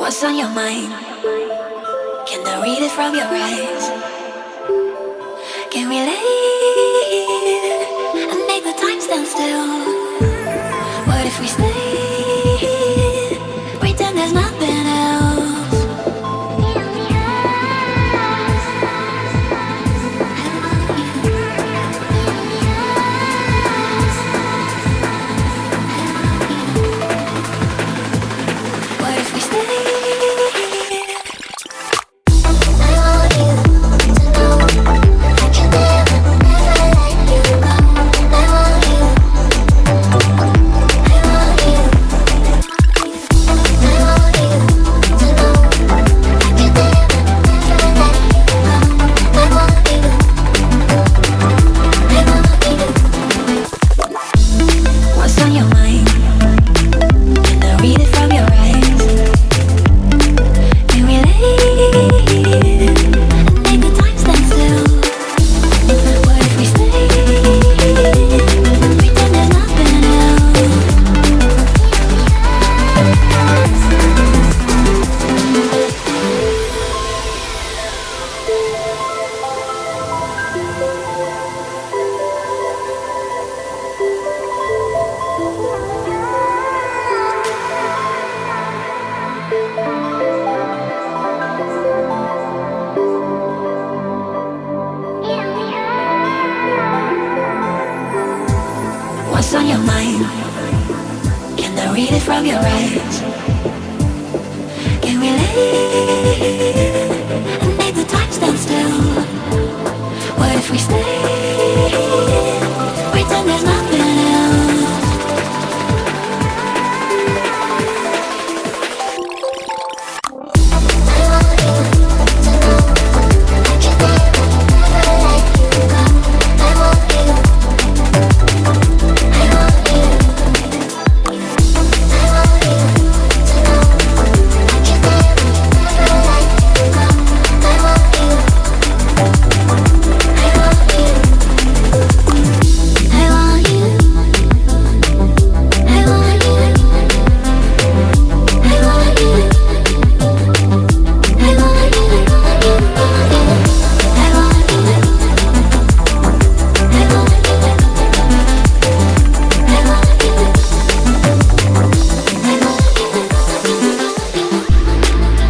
What's on your mind? Can I read it from your eyes? Can we leave and make the time stand still? What if we stay? Pretend there's nothing else. What if we stay? What's on your mind? Can I read it from your eyes? Can we leave and make the time stand still? What if we stay? Pretend there's nothing else. What's on your mind? Can I read it from your eyes? Can we leave and make the time stand still? What if we stay? Pretend there's nothing else.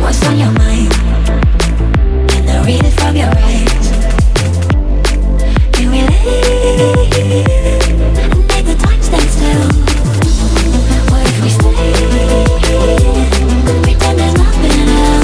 What's on your mind? Can I read it from your eyes? Can we leave and make the time stand still? What if we stay? Pretend there's nothing else.